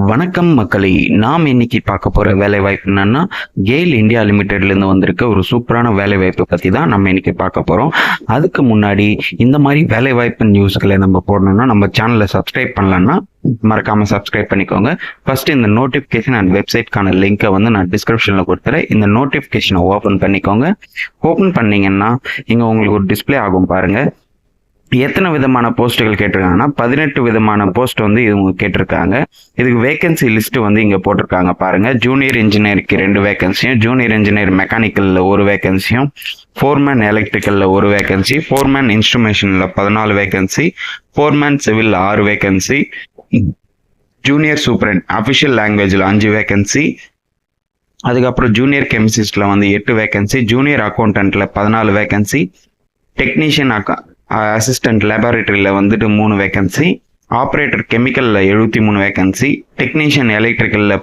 வணக்கம் மக்களே! நாம் இன்னைக்கு பார்க்க போற வேலைவாய்ப்பு என்னன்னா, கெயில் இந்தியா லிமிடெட்லேருந்து வந்திருக்க ஒரு சூப்பரான வேலைவாய்ப்பு பத்தி தான் நம்ம இன்னைக்கு பார்க்க போறோம். அதுக்கு முன்னாடி இந்த மாதிரி வேலைவாய்ப்பு நியூஸ்களை நம்ம போடணும்னா நம்ம சேனலை சப்ஸ்கிரைப் பண்ணலன்னா மறக்காம சப்ஸ்கிரைப் பண்ணிக்கோங்க. ஃபர்ஸ்ட் இந்த நோட்டிஃபிகேஷன் அண்ட் வெப்சைட்கான லிங்கை வந்து நான் டிஸ்கிரிப்ஷன்ல கொடுத்துறேன். இந்த நோட்டிஃபிகேஷனை ஓப்பன் பண்ணிக்கோங்க. ஓப்பன் பண்ணீங்கன்னா இங்க உங்களுக்கு ஒரு டிஸ்பிளே ஆகும் பாருங்க. எத்தனை விதமான போஸ்ட்டுகள் கேட்டிருக்காங்கன்னா 18 விதமான போஸ்ட் வந்து இவங்க கேட்டிருக்காங்க. இதுக்கு வேகன்சி லிஸ்ட் வந்து இங்க போட்டிருக்காங்க பாருங்க. ஜூனியர் இன்ஜினியருக்கு 2 வேகன்சியும், ஜூனியர் இன்ஜினியர் மெக்கானிக்கல்ல 1 வேகன்சியும், ஃபோர்மேன் எலக்ட்ரிக்கல்ல 1 வேகன்சி, ஃபோர்மேன் இன்ஸ்ட்ருமேஷன்ல 14 வேகன்சி, ஃபோர்மேன் சிவில்ல 6 வேகன்சி, ஜூனியர் சூப்பரண்ட் அஃபிஷியல் லாங்குவேஜ்ல 5 வேகன்சி, அதுக்கப்புறம் ஜூனியர் கெமிசிஸ்ட்ல வந்து 8 வேகன்சி, ஜூனியர் அக்கௌண்டன்ட்ல 14 வேகன்சி, டெக்னீஷியன் அசிஸ்டன்ட் லேபரேட்டரியில் வந்துட்டு 3 வேகன்சி, ஆப்ரேட்டர் கெமிக்கலில் 73 வேகன்சி, டெக்னீஷியன் எலக்ட்ரிக்கலில்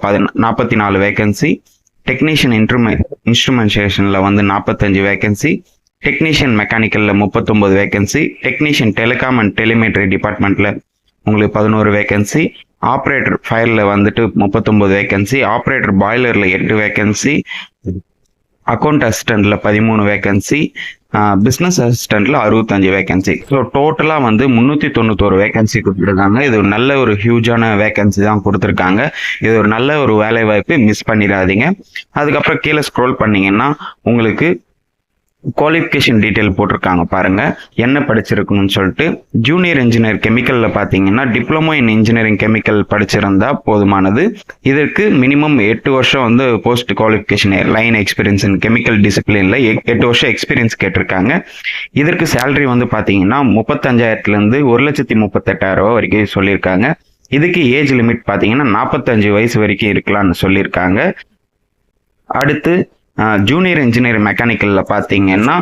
44 வேகன்சி, டெக்னீஷியன் இன்ஸ்ட்ருமெண்டேஷனில் வந்து 45 வேகன்சி, டெக்னீஷியன் மெக்கானிக்கலில் 39 vacancy, technician telecom and telemetry டிபார்ட்மெண்ட்டில் உங்களுக்கு 11 வேகன்சி, ஆப்ரேட்டர் ஃபயரில் வந்துட்டு 39 வேகன்சி, ஆப்ரேட்டர் பாய்லரில் 8 வேகன்சி, அக்கௌண்ட் அசிஸ்டண்ட்ல 13 வேகன்சி, பிஸ்னஸ் அசிஸ்டண்ட்ல 65 வேகன்சி. ஸோ டோட்டலாக வந்து 391 வேகன்சி கொடுத்துருக்காங்க. இது ஒரு நல்ல ஒரு ஹியூஜான வேகன்சி தான் கொடுத்துருக்காங்க. இது ஒரு நல்ல ஒரு வேலை வாய்ப்பு, மிஸ் பண்ணிடாதீங்க. அதுக்கப்புறம் கீழே ஸ்க்ரோல் பண்ணீங்கன்னா உங்களுக்கு குவாலிஃபிகேஷன் டீட்டெயில் போட்டிருக்காங்க பாருங்க, என்ன படிச்சிருக்கணும்னு சொல்லிட்டு. ஜூனியர் இன்ஜினியர் கெமிக்கல்ல பாத்தீங்கன்னா டிப்ளமோ இன் இன்ஜினியரிங் கெமிக்கல் படிச்சிருந்தா போதுமானது. இதற்கு மினிமம் 8 வருஷம் வந்து post qualification line experience in chemical டிசிப்ளின்ல 8 வருஷம் எக்ஸ்பீரியன்ஸ் கேட்டிருக்காங்க. இதற்கு சேலரி வந்து பாத்தீங்கன்னா 35,000 இருந்து 1,38,000 வரைக்கும் சொல்லியிருக்காங்க. இதுக்கு ஏஜ் லிமிட் பாத்தீங்கன்னா 45 வயசு வரைக்கும் இருக்கலாம்னு சொல்லியிருக்காங்க. அடுத்து ஜூனியர் இன்ஜினியர் மெக்கானிக்கல்ல பாத்தீங்கன்னா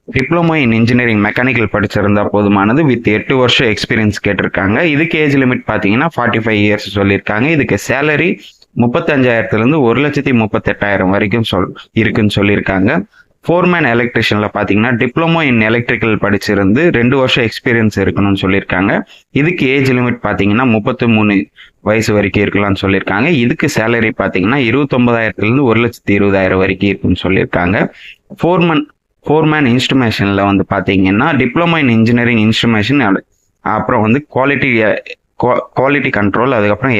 டிப்ளமோ இன் இன்ஜினியரிங் மெக்கானிக்கல் படிச்சிருந்தா போதுமானது. வித் 8 வருஷம் எக்ஸ்பீரியன்ஸ் கேட்டிருக்காங்க. இதுக்கு ஏஜ் லிமிட் பாத்தீங்கன்னா 45 இயர்ஸ் சொல்லியிருக்காங்க. இதுக்கு சேலரி 35,000 இருந்து 1,38,000 வரைக்கும் இருக்குன்னு சொல்லியிருக்காங்க. ஃபோர்மேன் எலக்ட்ரிஷியன்ல பாத்தீங்கன்னா டிப்ளமோ இன் எலக்ட்ரிக்கல் படிச்சிருந்து 2 வருஷம் எக்ஸ்பீரியன்ஸ் இருக்கணும்னு சொல்லியிருக்காங்க. இதுக்கு ஏஜ் லிமிட் பாத்தீங்கன்னா 33 வயசு வரைக்கும் இருக்கலாம்னு சொல்லியிருக்காங்க. இதுக்கு சேலரி பாத்தீங்கன்னா 29,000 இருந்து 1,20,000 வரைக்கும் இருக்குன்னு சொல்லியிருக்காங்க. ஃபோர்மேன் இன்ஸ்ட்ருமேஷன்ல வந்து பாத்தீங்கன்னா டிப்ளமோ இன் இன்ஜினியரிங் இன்ஸ்ட்ருமேஷன், அப்புறம் வந்து குவாலிட்டி கண்ட்ரோல், அதுக்கப்புறம்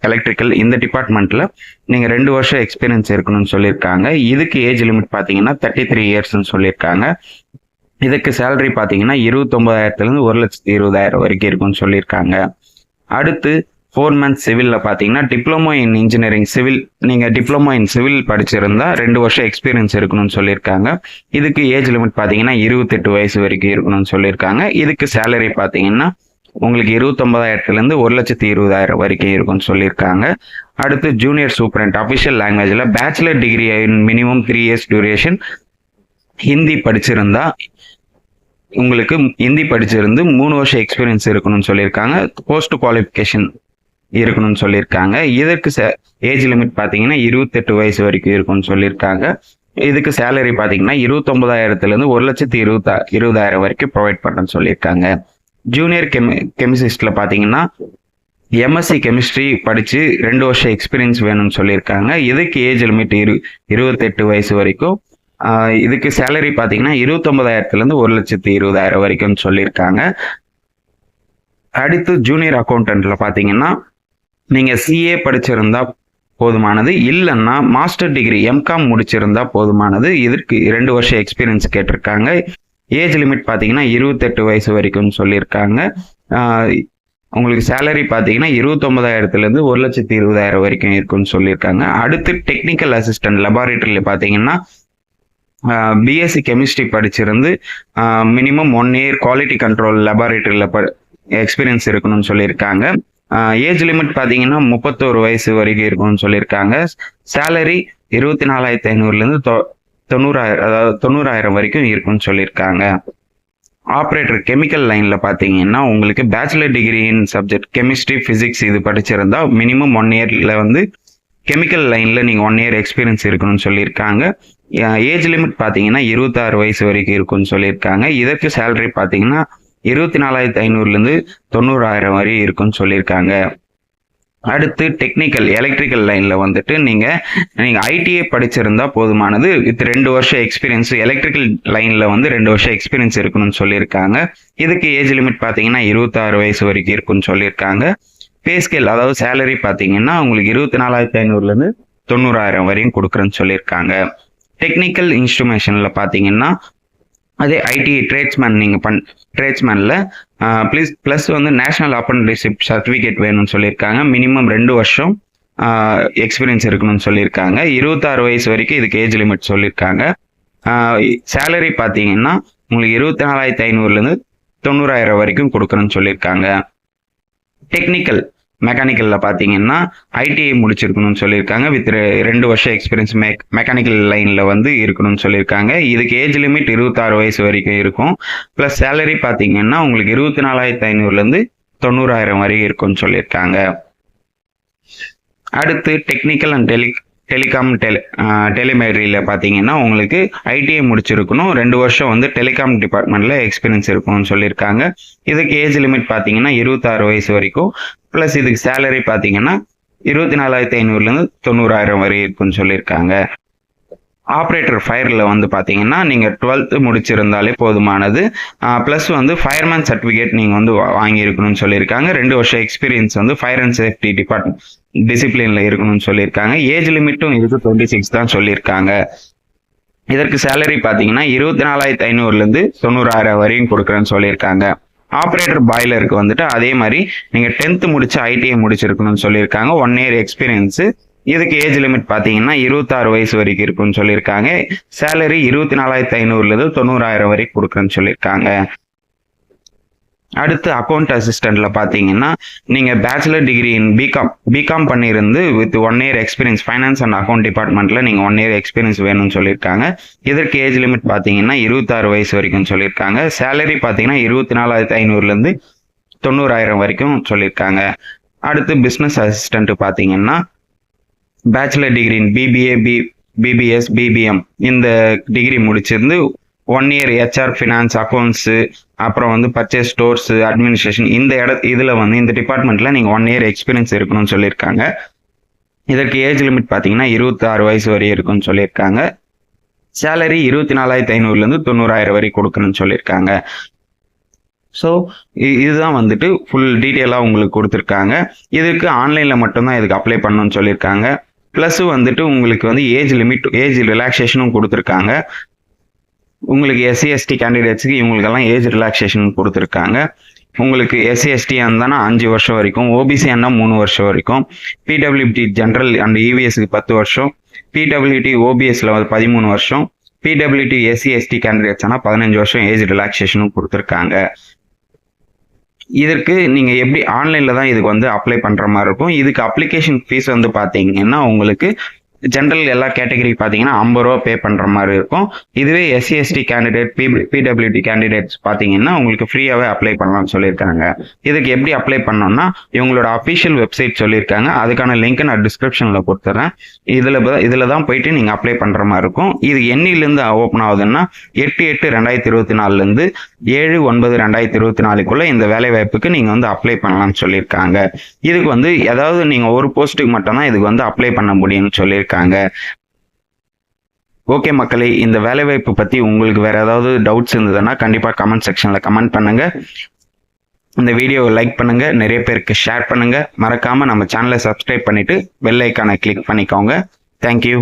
எலக்ட்ரிக்கல் இந்த டிபார்ட்மெண்ட்ல நீங்க 2 வருஷம் எக்ஸ்பீரியன்ஸ் இருக்கணும்னு சொல்லியிருக்காங்க. இதுக்கு ஏஜ் லிமிட் பாத்தீங்கன்னா 33 இயர்ஸ்ன்னு சொல்லியிருக்காங்க. இதுக்கு சேலரி பாத்தீங்கன்னா 29,000 இருந்து 1,20,000 வரைக்கும் இருக்கும்னு சொல்லியிருக்காங்க. அடுத்து ஃபோர்மேன் சிவில்ல பாத்தீங்கன்னா டிப்ளமோ இன் இன்ஜினியரிங் சிவில், நீங்க டிப்ளமோ இன் சிவில் படிச்சிருந்தா 2 வருஷம் எக்ஸ்பீரியன்ஸ் இருக்கணும்னு சொல்லியிருக்காங்க. இதுக்கு ஏஜ் லிமிட் பாத்தீங்கன்னா 28 வயசு வரைக்கும் இருக்கணும்னு சொல்லியிருக்காங்க. இதுக்கு சேலரி பாத்தீங்கன்னா உங்களுக்கு 29,000 இருந்து 1,20,000 வரைக்கும் இருக்கும்னு சொல்லியிருக்காங்க. அடுத்து ஜூனியர் சூப்பரண்ட் அஃபிஷியல் லாங்குவேஜ்ல bachelor degree minimum 3 years duration, Hindi படிச்சிருந்தா உங்களுக்கு ஹிந்தி படிச்சிருந்து 3 வருஷம் எக்ஸ்பீரியன்ஸ் இருக்கணும்னு சொல்லியிருக்காங்க. போஸ்ட் குவாலிஃபிகேஷன் இருக்கணும்னு சொல்லியிருக்காங்க. இதற்கு ஏஜ் லிமிட் பாத்தீங்கன்னா 28 வயசு வரைக்கும் இருக்கும்னு சொல்லியிருக்காங்க. இதுக்கு சேலரி பாத்தீங்கன்னா 29,000 இருந்து 1,20,000 வரைக்கும் ப்ரொவைட் பண்ணணும்னு சொல்லியிருக்காங்க. ஜூனியர் கெமிசிஸ்ட்ல பாத்தீங்கன்னா எம்எஸ்சி கெமிஸ்ட்ரி படிச்சு 2 வருஷம் எக்ஸ்பீரியன்ஸ் வேணும்னு சொல்லியிருக்காங்க. இதுக்கு ஏஜ் லிமிட் 28 வயசு வரைக்கும். இதுக்கு சேலரி பாத்தீங்கன்னா 29,000 இருந்து 1,20,000 வரைக்கும் சொல்லியிருக்காங்க. அடுத்து ஜூனியர் அக்கௌண்டன்ட்ல பாத்தீங்கன்னா நீங்க சிஏ படிச்சிருந்தா போதுமானது, இல்லைன்னா மாஸ்டர் டிகிரி எம்காம் முடிச்சிருந்தா போதுமானது. இதற்கு 2 வருஷம் எக்ஸ்பீரியன்ஸ் கேட்டிருக்காங்க. ஏஜ் லிமிட் பாத்தீங்கன்னா 28 வயசு வரைக்கும் சொல்லியிருக்காங்க. உங்களுக்கு சேலரி பாத்தீங்கன்னா 29,000 இருந்து 1,20,000 வரைக்கும் இருக்குன்னு சொல்லியிருக்காங்க. அடுத்து டெக்னிக்கல் அசிஸ்டன்ட் லெபார்டரியில பாத்தீங்கன்னா பிஎஸ்சி கெமிஸ்ட்ரி படிச்சிருந்து மினிமம் 1 இயர் குவாலிட்டி கண்ட்ரோல் லெபார்டரியில எக்ஸ்பீரியன்ஸ் இருக்கணும்னு சொல்லியிருக்காங்க. ஏஜ் லிமிட் பாத்தீங்கன்னா 31 வயசு வரைக்கும் இருக்கும்னு சொல்லியிருக்காங்க. சேலரி 24,500 இருந்து 90,000, அதாவது 90,000 வரைக்கும் இருக்கும்னு சொல்லியிருக்காங்க. ஆப்ரேட்டர் கெமிக்கல் லைன்ல பாத்தீங்கன்னா உங்களுக்கு பேச்சுலர் டிகிரி இன் சப்ஜெக்ட் கெமிஸ்ட்ரி பிசிக்ஸ் இது படிச்சிருந்தா மினிமம் 1 இயர்ல வந்து கெமிக்கல் லைன்ல நீங்க 1 இயர் எக்ஸ்பீரியன்ஸ் இருக்கணும்னு சொல்லியிருக்காங்க. ஏஜ் லிமிட் பாத்தீங்கன்னா 26 வயசு வரைக்கும் இருக்கும்னு சொல்லியிருக்காங்க. இதற்கு சேலரி பாத்தீங்கன்னா 24,500 இருந்து 90,000 வரை இருக்கும்னு சொல்லியிருக்காங்க. அடுத்து டெக்னிக்கல் எலக்ட்ரிக்கல் லைனில் வந்துட்டு நீங்கள் ஐடிஐ படிச்சிருந்தா போதுமானது. வித் 2 வருஷம் எக்ஸ்பீரியன்ஸ் எலக்ட்ரிக்கல் லைனில் வந்து 2 வருஷம் எக்ஸ்பீரியன்ஸ் இருக்கணும்னு சொல்லியிருக்காங்க. இதுக்கு ஏஜ் லிமிட் பார்த்தீங்கன்னா 26 வயசு வரைக்கும் இருக்குன்னு சொல்லியிருக்காங்க. பே ஸ்கேல் அதாவது சேலரி பார்த்தீங்கன்னா உங்களுக்கு 24,500லேருந்து 90,000 வரையும் கொடுக்குறேன்னு சொல்லியிருக்காங்க. டெக்னிக்கல் இன்ஸ்ட்ருமேஷனில் பார்த்தீங்கன்னா அதே ஐடிஐ ட்ரேட்ஸ்மேன் நீங்கள் ட்ரேட்ஸ்மேனில் ப்ளஸ் வந்து நேஷனல் அப்ரண்டிஸ்ஷிப் சர்டிஃபிகேட் வேணும்னு சொல்லியிருக்காங்க. மினிமம் 2 வருஷம் எக்ஸ்பீரியன்ஸ் இருக்கணும்னு சொல்லியிருக்காங்க. 26 வயசு வரைக்கும் இதுக்கு ஏஜ் லிமிட் சொல்லியிருக்காங்க. சேலரி பார்த்தீங்கன்னா உங்களுக்கு 24,500லேருந்து 90,000 வரைக்கும் கொடுக்குறேன்னு சொல்லியிருக்காங்க. டெக்னிக்கல் மெக்கானிக்கலில் பார்த்தீங்கன்னா ஐடிஐ முடிச்சிருக்கணும்னு சொல்லியிருக்காங்க. வித் 2 வருஷம் எக்ஸ்பீரியன்ஸ் மெக்கானிக்கல் லைனில் வந்து இருக்கணும்னு சொல்லியிருக்காங்க. இதுக்கு ஏஜ் லிமிட் 26 வயசு வரைக்கும் இருக்கும். ப்ளஸ் சேலரி பார்த்தீங்கன்னா உங்களுக்கு 24,500லேருந்து 90,000 வரைக்கும் இருக்கும்னு சொல்லியிருக்காங்க. அடுத்து டெக்னிக்கல் அண்ட் டெலிகாம் டெலிமெட்ரியில் பார்த்தீங்கன்னா உங்களுக்கு ஐடிஐ முடிச்சிருக்கணும். 2 வருஷம் வந்து டெலிகாம் டிபார்ட்மெண்ட்டில் எக்ஸ்பீரியன்ஸ் இருக்கணும்னு சொல்லியிருக்காங்க. இதுக்கு ஏஜ் லிமிட் பார்த்தீங்கன்னா 26 வயசு வரைக்கும். ப்ளஸ் இதுக்கு சேலரி பார்த்தீங்கன்னா 24,500லேருந்து 90,000 வரை இருக்குன்னு சொல்லியிருக்காங்க. ஆப்ரேட்டர் ஃபயரில் வந்து பார்த்தீங்கன்னா நீங்கள் 12th முடிச்சிருந்தாலே போதுமானது. ப்ளஸ் வந்து ஃபயர்மேன் சர்டிஃபிகேட் நீங்கள் வந்து வாங்கியிருக்கணும்னு சொல்லியிருக்காங்க. 2 வருஷம் எக்ஸ்பீரியன்ஸ் வந்து ஃபயர் அண்ட் சேஃப்டி டிசிப்ளினில் இருக்கணும்னு சொல்லியிருக்காங்க. ஏஜ் லிமிட்டும் இதுக்கு 26 தான் சொல்லியிருக்காங்க. இதற்கு சேலரி பார்த்தீங்கன்னா 24,500லேருந்து 90,000 வரையும் கொடுக்குறேன்னு சொல்லியிருக்காங்க. ஆப்ரேட்டர் பாய்லருக்கு வந்துட்டு அதே மாதிரி நீங்கள் 10th முடிச்சு ஐடிஐ முடிச்சிருக்கணும்னு சொல்லியிருக்காங்க. 1 இயர் எக்ஸ்பீரியன்ஸு. இதுக்கு ஏஜ் லிமிட் பார்த்தீங்கன்னா 26 வயசு வரைக்கும் இருக்குன்னு சொல்லியிருக்காங்க. சேலரி 24,500லேருந்து 90,000 வரைக்கும் கொடுக்குறேன்னு சொல்லியிருக்காங்க. அடுத்து அக்கௌண்ட் அசிஸ்டண்ட்ல பார்த்தீங்கன்னா நீங்கள் பேச்சுலர் டிகிரி இன் பிகாம் பண்ணியிருந்து with 1 year experience finance and account டிபார்ட்மெண்ட்டில் நீங்கள் 1 இயர் எக்ஸ்பீரியன்ஸ் வேணும்னு சொல்லியிருக்காங்க. இதற்கு ஏஜ் லிமிட் பார்த்தீங்கன்னா 26 வயசு வரைக்கும் சொல்லியிருக்காங்க. சேலரி பார்த்தீங்கன்னா 24,500லேருந்து 90,000 வரைக்கும் சொல்லியிருக்காங்க. அடுத்து பிஸ்னஸ் அசிஸ்டண்ட் பார்த்தீங்கன்னா bachelor degree in BBA BBS BBM இந்த டிகிரி முடிச்சிருந்து 1 இயர் ஹெச்ஆர் ஃபினான்ஸ் அக்கௌண்ட்ஸு அப்புறம் வந்து பர்ச்சேஸ் ஸ்டோர்ஸு அட்மினிஸ்ட்ரேஷன் இதில் வந்து இந்த டிபார்ட்மெண்ட்டில் நீங்கள் 1 இயர் எக்ஸ்பீரியன்ஸ் இருக்கணும்னு சொல்லியிருக்காங்க. இதற்கு ஏஜ் லிமிட் பார்த்தீங்கன்னா 26 வயசு வரை இருக்குன்னு சொல்லியிருக்காங்க. சேலரி 24,500லேருந்து 90,000 வரை கொடுக்கணும்னு சொல்லியிருக்காங்க. ஸோ இதுதான் வந்துட்டு ஃபுல் டீட்டெயிலாக உங்களுக்கு கொடுத்துருக்காங்க. இதுக்கு ஆன்லைனில் மட்டும்தான் இதுக்கு அப்ளை பண்ணணும்னு சொல்லியிருக்காங்க. ப்ளஸ் வந்துட்டு உங்களுக்கு வந்து ஏஜ் ரிலாக்ஸேஷனும் கொடுத்துருக்காங்க. உங்களுக்கு எஸ்சி எஸ்டி கேண்டிடேட்ஸுக்கு இவங்களுக்கெல்லாம் ஏஜ் ரிலாக்ஸேஷன் கொடுத்துருக்காங்க. உங்களுக்கு எஸ்சி எஸ்டி இருந்தானா 5 வருஷம் வரைக்கும், ஓபிசி ஆனா 3 வருஷம் வரைக்கும், பிடபிள்யூடி ஜென்ரல் அண்ட் இவிஎஸ்க்கு 10 வருஷம், பிடபிள்யூடி ஓபிஎஸ்ல 13 வருஷம், பிடபிள்யூடி எஸ்சி எஸ்டி கேண்டிடேட்ஸ் ஆனால் 15 வருஷம் ஏஜ் ரிலாக்ஸேஷனும் கொடுத்துருக்காங்க. இதற்கு நீங்கள் எப்படி ஆன்லைனில் தான் இதுக்கு வந்து அப்ளை பண்ணுற மாதிரி இருக்கும். இதுக்கு அப்ளிகேஷன் ஃபீஸ் வந்து பார்த்தீங்கன்னா உங்களுக்கு ஜென்ரல் எல்லா கேட்டகரி பார்த்தீங்கன்னா 50 ரூபா பே பண்ணுற மாதிரி இருக்கும். இதுவே SC ST candidate PWD candidates பார்த்தீங்கன்னா உங்களுக்கு ஃப்ரீயாகவே அப்ளை பண்ணலாம்னு சொல்லியிருக்காங்க. இதுக்கு எப்படி அப்ளை பண்ணோம்னா இவங்களோட அஃபிஷியல் வெப்சைட் சொல்லியிருக்காங்க. அதுக்கான லிங்க் நான் டிஸ்கிரிப்ஷனில் கொடுத்துறேன். இதில் தான் போயிட்டு நீங்கள் அப்ளை பண்ணுற மாதிரி இருக்கும். இது என்னிலேருந்து ஓப்பன் ஆகுதுன்னா 8/8/2024லேருந்து 7/9/2024க்குள்ளே இந்த வேலை வாய்ப்புக்கு நீங்கள் வந்து அப்ளை பண்ணலாம்னு சொல்லியிருக்காங்க. இதுக்கு வந்து ஏதாவது நீங்கள் ஒரு போஸ்ட்டுக்கு மட்டும்தான் இதுக்கு வந்து அப்ளை பண்ண முடியும்னு சொல்லியிருக்காங்க. ஓகே மக்களே, இந்த வேலைவாய்ப்பு பற்றி உங்களுக்கு வேற ஏதாவது டவுட்ஸ் இருந்ததுன்னா கண்டிப்பாக கமெண்ட் செக்ஷனில் கமெண்ட் பண்ணுங்க. இந்த வீடியோவை லைக் பண்ணுங்க, நிறைய பேருக்கு ஷேர் பண்ணுங்க, மறக்காம நம்ம சேனலை சப்ஸ்கிரைப் பண்ணிட்டு பெல் ஐக்கானை கிளிக் பண்ணிக்கோங்க. தேங்க்யூ.